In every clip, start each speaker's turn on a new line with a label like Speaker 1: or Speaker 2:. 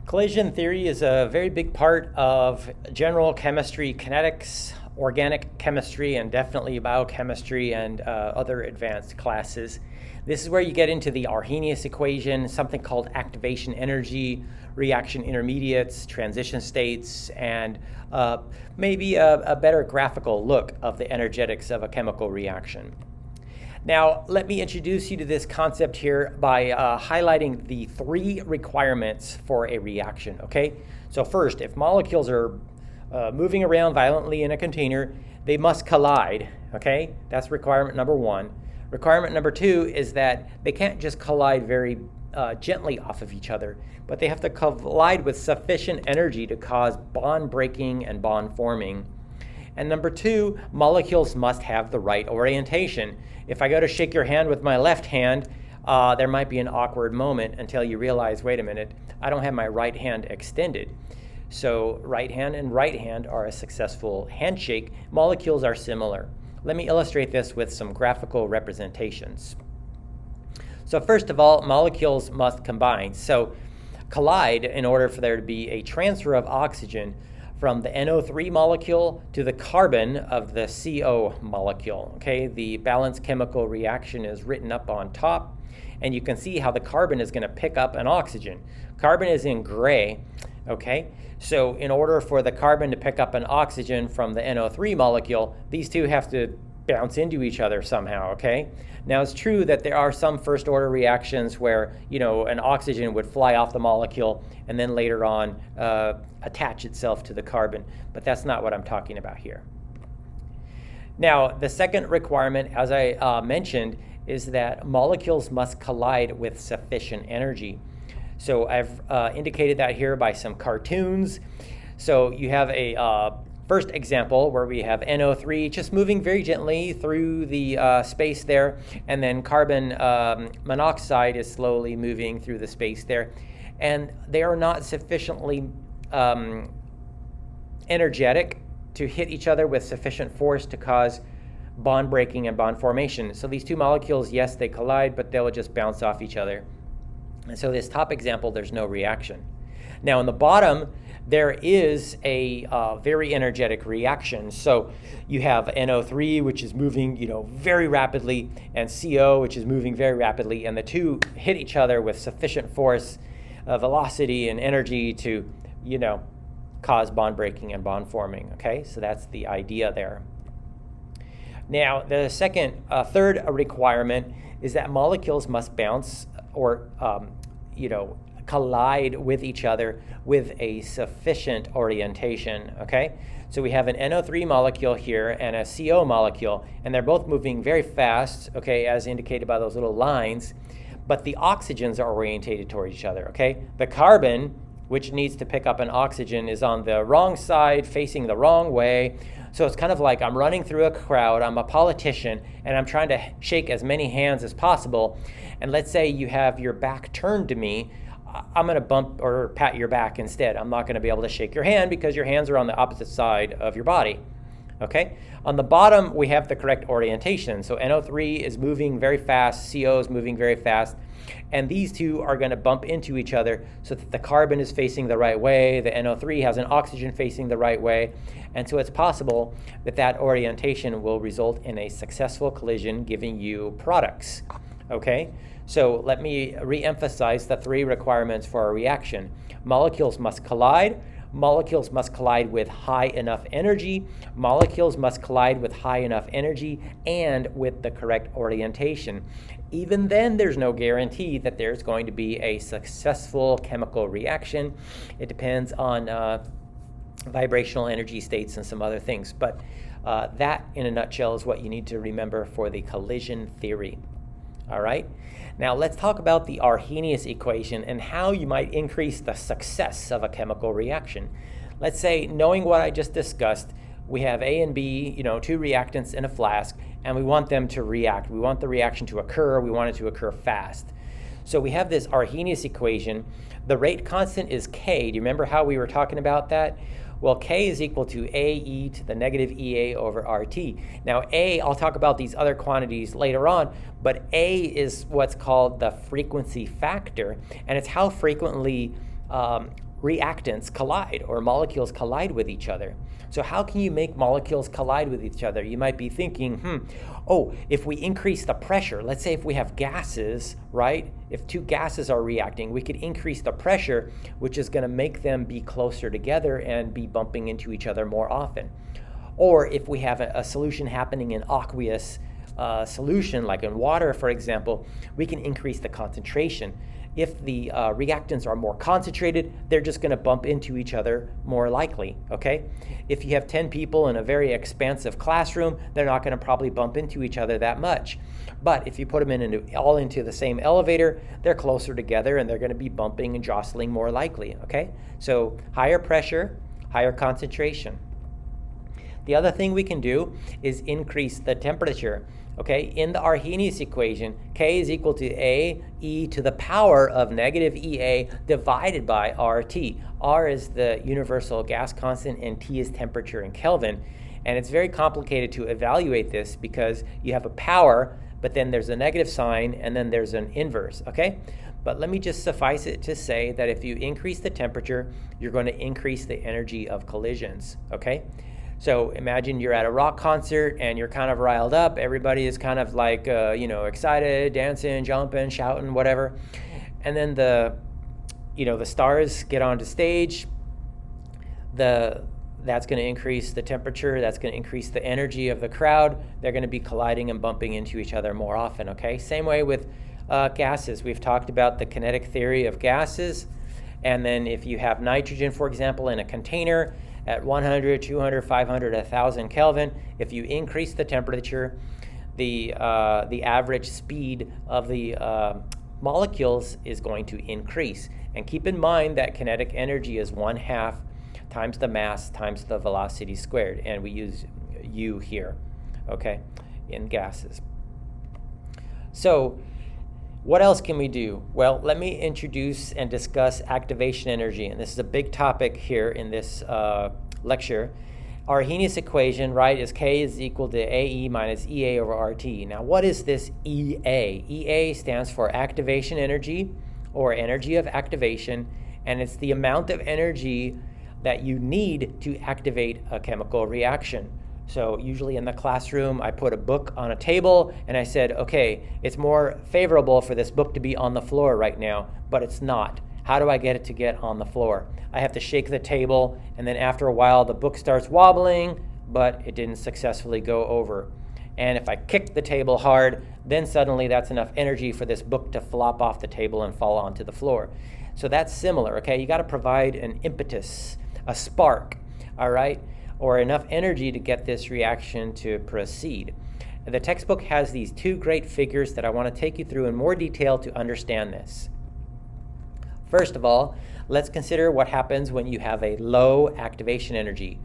Speaker 1: Collision theory is a very big part of general chemistry, kinetics, organic chemistry, and definitely biochemistry and other advanced classes. This is where you get into the Arrhenius equation, something called activation energy, reaction intermediates, transition states, and maybe a better graphical look of the energetics of a chemical reaction. Now, let me introduce you to this concept here by highlighting the three requirements for a reaction, okay? So first, if molecules are moving around violently in a container, they must collide, okay? That's requirement number one. Requirement number two is that they can't just collide very gently off of each other, but they have to collide with sufficient energy to cause bond breaking and bond forming. And number two, molecules must have the right orientation. If I go to shake your hand with my left hand, there might be an awkward moment until you realize, wait a minute, I don't have my right hand extended. So right hand and right hand are a successful handshake. Molecules are similar. Let me illustrate this with some graphical representations. So first of all, molecules must combine. So collide in order for there to be a transfer of oxygen from the NO3 molecule to the carbon of the CO molecule. Okay, the balanced chemical reaction is written up on top, and you can see how the carbon is going to pick up an oxygen. Carbon is in gray, okay? So in order for the carbon to pick up an oxygen from the NO3 molecule, these two have to bounce into each other somehow, okay? Now, it's true that there are some first order reactions where, an oxygen would fly off the molecule and then later on attach itself to the carbon, but that's not what I'm talking about here. Now, the second requirement, as I mentioned, is that molecules must collide with sufficient energy. So I've indicated that here by some cartoons. So you have a first example where we have NO3 just moving very gently through the space there, and then carbon monoxide is slowly moving through the space there. And they are not sufficiently energetic to hit each other with sufficient force to cause bond breaking and bond formation. So these two molecules, yes, they collide, but they'll just bounce off each other. And so this top example, there's no reaction. Now in the bottom, there is a very energetic reaction. So you have NO3, which is moving, very rapidly, and CO, which is moving very rapidly, and the two hit each other with sufficient force, velocity, and energy to, cause bond breaking and bond forming. Okay, so that's the idea there. Now, the third requirement is that molecules must bounce or, collide with each other with a sufficient orientation, okay? So we have an NO3 molecule here and a CO molecule, and they're both moving very fast, okay, as indicated by those little lines, but the oxygens are orientated toward each other, okay? The carbon, which needs to pick up an oxygen, is on the wrong side, facing the wrong way. So it's kind of like I'm running through a crowd, I'm a politician, and I'm trying to shake as many hands as possible. And let's say you have your back turned to me, I'm going to bump or pat your back instead. I'm not going to be able to shake your hand because your hands are on the opposite side of your body. Okay? On the bottom, we have the correct orientation. So NO3 is moving very fast, CO is moving very fast, and these two are going to bump into each other so that the carbon is facing the right way, the NO3 has an oxygen facing the right way, and so it's possible that that orientation will result in a successful collision, giving you products. Okay? So let me re-emphasize the three requirements for a reaction. Molecules must collide. Molecules must collide with high enough energy. Molecules must collide with high enough energy and with the correct orientation. Even then, there's no guarantee that there's going to be a successful chemical reaction. It depends on vibrational energy states and some other things. But that, in a nutshell, is what you need to remember for the collision theory. All right? Now let's talk about the Arrhenius equation and how you might increase the success of a chemical reaction. Let's say, knowing what I just discussed, we have A and B, two reactants in a flask, and we want them to react. We want the reaction to occur. We want it to occur fast. So we have this Arrhenius equation. The rate constant is K. Do you remember how we were talking about that? Well, K is equal to AE to the negative EA over RT. Now, A, I'll talk about these other quantities later on, but A is what's called the frequency factor, and it's how frequently reactants collide, or molecules collide with each other. So how can you make molecules collide with each other? You might be thinking, oh, if we increase the pressure, let's say if we have gases, right? If two gases are reacting, we could increase the pressure, which is going to make them be closer together and be bumping into each other more often. Or if we have a solution happening in aqueous solution, like in water, for example, we can increase the concentration. If the reactants are more concentrated, they're just going to bump into each other more likely, okay? If you have 10 people in a very expansive classroom, they're not going to probably bump into each other that much. But if you put them all into the same elevator, they're closer together and they're going to be bumping and jostling more likely, okay? So higher pressure, higher concentration. The other thing we can do is increase the temperature. Okay, in the Arrhenius equation, K is equal to A e to the power of negative EA divided by RT. R is the universal gas constant and T is temperature in Kelvin. And it's very complicated to evaluate this because you have a power, but then there's a negative sign and then there's an inverse, okay? But let me just suffice it to say that if you increase the temperature, you're going to increase the energy of collisions, okay? So imagine you're at a rock concert and you're kind of riled up. Everybody is kind of like, excited, dancing, jumping, shouting, whatever. And then the stars get onto stage. That's going to increase the temperature. That's going to increase the energy of the crowd. They're going to be colliding and bumping into each other more often, okay? Same way with gases. We've talked about the kinetic theory of gases. And then if you have nitrogen, for example, in a container, at 100, 200, 500, 1,000 Kelvin, if you increase the temperature, the average speed of the molecules is going to increase. And keep in mind that kinetic energy is 1/2 times the mass times the velocity squared. And we use U here, okay, in gases. So what else can we do? Well, let me introduce and discuss activation energy. And this is a big topic here in this lecture. Arrhenius equation, right, is K is equal to AE minus EA over RT. Now, what is this EA? EA stands for activation energy, or energy of activation, and it's the amount of energy that you need to activate a chemical reaction. So usually in the classroom, I put a book on a table and I said, okay, it's more favorable for this book to be on the floor right now, but it's not. How do I get it to get on the floor? I have to shake the table, and then after a while, the book starts wobbling, but it didn't successfully go over. And if I kick the table hard, then suddenly that's enough energy for this book to flop off the table and fall onto the floor. So that's similar, okay? You got to provide an impetus, a spark, all right? Or enough energy to get this reaction to proceed. The textbook has these two great figures that I want to take you through in more detail to understand this. First of all, let's consider what happens when you have a low activation energy.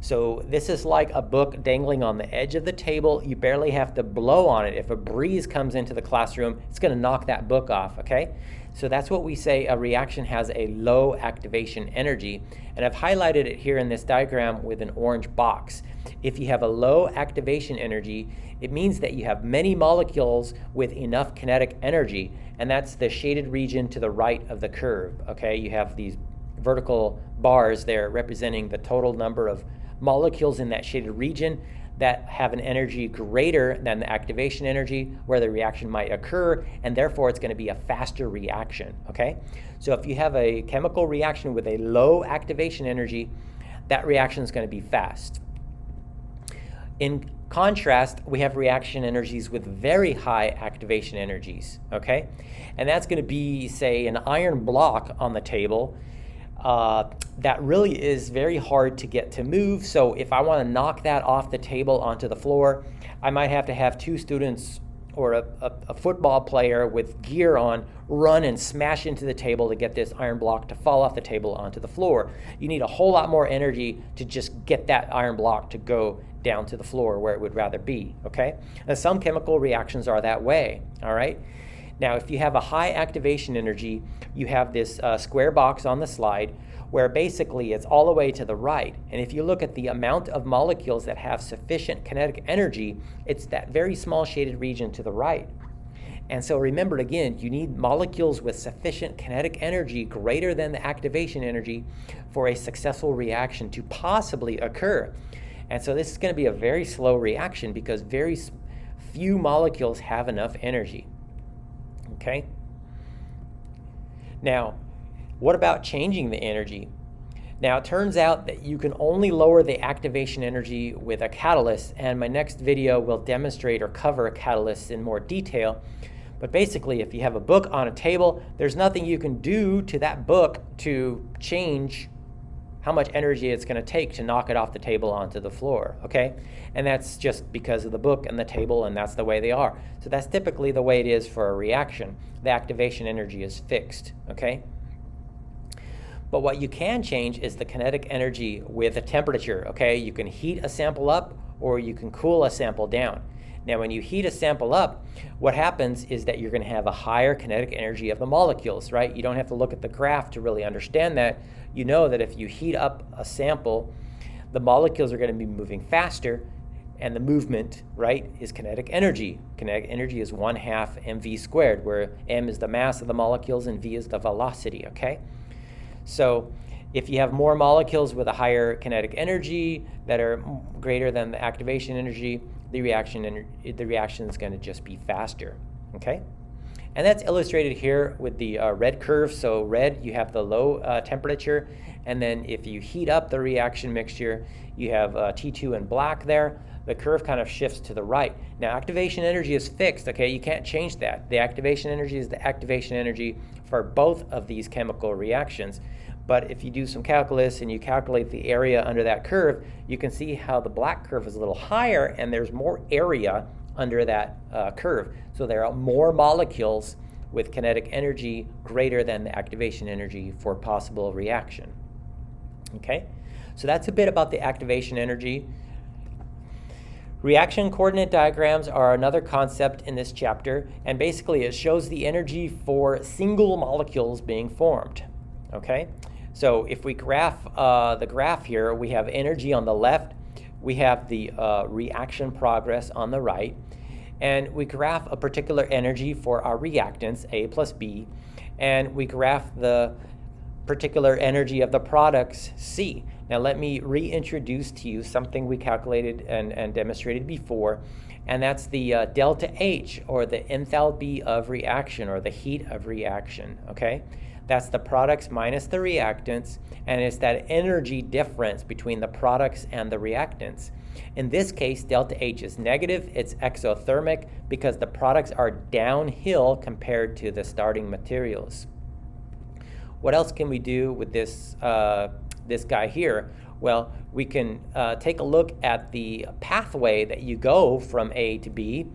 Speaker 1: So this is like a book dangling on the edge of the table. You barely have to blow on it. If a breeze comes into the classroom, it's going to knock that book off, okay? So that's what we say a reaction has a low activation energy. And I've highlighted it here in this diagram with an orange box. If you have a low activation energy, it means that you have many molecules with enough kinetic energy, and that's the shaded region to the right of the curve, okay? You have these vertical bars there representing the total number of molecules in that shaded region that have an energy greater than the activation energy where the reaction might occur, and therefore it's going to be a faster reaction, okay? So if you have a chemical reaction with a low activation energy, that reaction is going to be fast. In contrast, we have reaction energies with very high activation energies, okay? And that's going to be, say, an iron block on the table that really is very hard to get to move. So if I want to knock that off the table onto the floor, I might have to have two students or a football player with gear on run and smash into the table to get this iron block to fall off the table onto the floor. You need a whole lot more energy to just get that iron block to go down to the floor where it would rather be, okay? And some chemical reactions are that way, all right? Now, if you have a high activation energy, you have this square box on the slide where basically it's all the way to the right. And if you look at the amount of molecules that have sufficient kinetic energy, it's that very small shaded region to the right. And so remember, again, you need molecules with sufficient kinetic energy greater than the activation energy for a successful reaction to possibly occur. And so this is going to be a very slow reaction because very few molecules have enough energy. Okay? Now, what about changing the energy? Now, it turns out that you can only lower the activation energy with a catalyst, and my next video will demonstrate or cover a catalyst in more detail. But basically, if you have a book on a table, there's nothing you can do to that book to change how much energy it's going to take to knock it off the table onto the floor, okay? And that's just because of the book and the table, and that's the way they are. So that's typically the way it is for a reaction. The activation energy is fixed, okay? But what you can change is the kinetic energy with a temperature, okay? You can heat a sample up or you can cool a sample down. Now, when you heat a sample up, what happens is that you're going to have a higher kinetic energy of the molecules, right? You don't have to look at the graph to really understand that. You know that if you heat up a sample, the molecules are going to be moving faster, and the movement, right, is kinetic energy. Kinetic energy is 1/2 mv squared, where m is the mass of the molecules and v is the velocity, okay? So if you have more molecules with a higher kinetic energy that are greater than the activation energy, the reaction is going to just be faster, okay? And that's illustrated here with the red curve. So red, you have the low temperature, and then if you heat up the reaction mixture, you have T2 in black there. The curve kind of shifts to the right. Now, activation energy is fixed, okay? You can't change that. The activation energy is the activation energy for both of these chemical reactions. But if you do some calculus and you calculate the area under that curve, you can see how the black curve is a little higher and there's more area under that curve. So there are more molecules with kinetic energy greater than the activation energy for possible reaction. Okay, so that's a bit about the activation energy. Reaction coordinate diagrams are another concept in this chapter, and basically it shows the energy for single molecules being formed. Okay, so if we graph the graph here, we have energy on the left, we have the reaction progress on the right, and we graph a particular energy for our reactants, A plus B, and we graph the particular energy of the products, C. Now let me reintroduce to you something we calculated and demonstrated before, and that's the delta H, or the enthalpy of reaction, or the heat of reaction, okay? That's the products minus the reactants, and it's that energy difference between the products and the reactants. In this case, delta H is negative. It's exothermic because the products are downhill compared to the starting materials. What else can we do with this, this guy here? Well, we can take a look at the pathway that you go from A to B,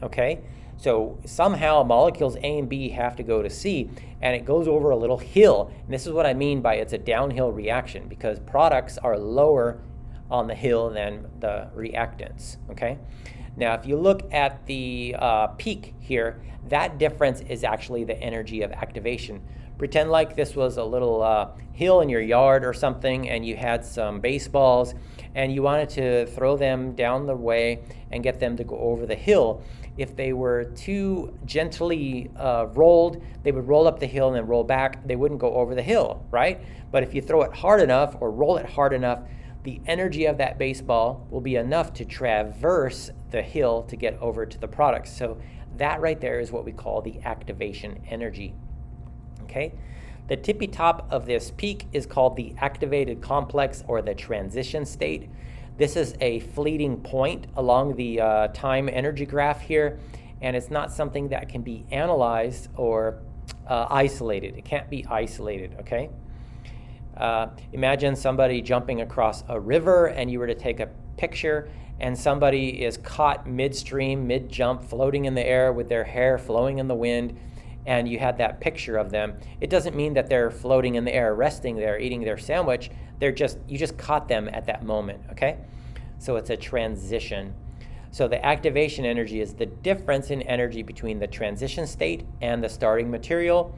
Speaker 1: okay? So somehow molecules A and B have to go to C, and it goes over a little hill. And this is what I mean by it's a downhill reaction, because products are lower on the hill than the reactants, okay? Now, if you look at the peak here, that difference is actually the energy of activation. Pretend like this was a little hill in your yard or something, and you had some baseballs, and you wanted to throw them down the way and get them to go over the hill. If they were too gently rolled, they would roll up the hill and then roll back. They wouldn't go over the hill, right? But if you throw it hard enough or roll it hard enough, the energy of that baseball will be enough to traverse the hill to get over to the products. So that right there is what we call the activation energy. Okay? The tippy top of this peak is called the activated complex, or the transition state. This is a fleeting point along the time energy graph here, and it's not something that can be analyzed or isolated. It can't be isolated, okay? Imagine somebody jumping across a river and you were to take a picture, and somebody is caught midstream, mid-jump, floating in the air with their hair flowing in the wind, and you had that picture of them. It doesn't mean that they're floating in the air, resting there, eating their sandwich. You just caught them at that moment, okay? So it's a transition. So the activation energy is the difference in energy between the transition state and the starting material.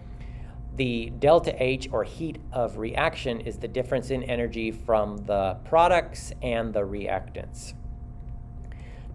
Speaker 1: The delta H, or heat of reaction, is the difference in energy from the products and the reactants.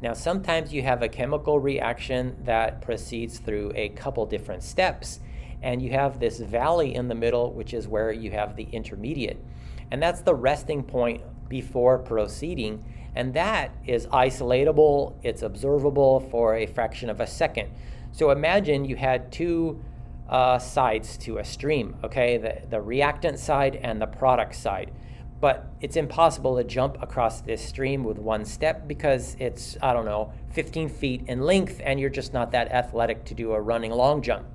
Speaker 1: Now, sometimes you have a chemical reaction that proceeds through a couple different steps, and you have this valley in the middle, which is where you have the intermediate. And that's the resting point before proceeding, and that is isolatable, it's observable for a fraction of a second. So imagine you had two sides to a stream, okay, the reactant side and the product side. But it's impossible to jump across this stream with one step because it's, I don't know, 15 feet in length, and you're just not that athletic to do a running long jump.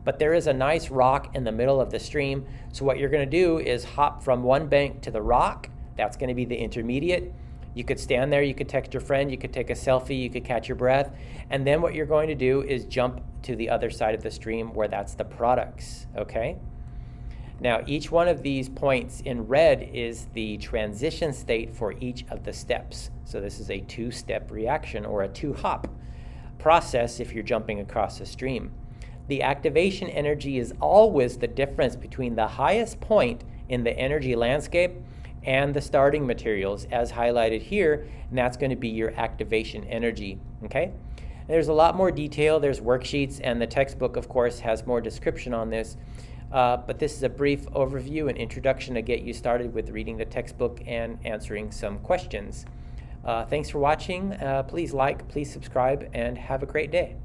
Speaker 1: But there is a nice rock in the middle of the stream, so what you're going to do is hop from one bank to the rock. That's going to be the intermediate. You could stand there, you could text your friend, you could take a selfie, you could catch your breath, and then what you're going to do is jump to the other side of the stream where that's the products, okay? Now, each one of these points in red is the transition state for each of the steps. So this is a two-step reaction or a two-hop process if you're jumping across a stream. The activation energy is always the difference between the highest point in the energy landscape and the starting materials as highlighted here, and that's going to be your activation energy, okay? There's a lot more detail, there's worksheets, and the textbook, of course, has more description on this. But this is a brief overview and introduction to get you started with reading the textbook and answering some questions. Thanks for watching. Please like, please subscribe, and have a great day.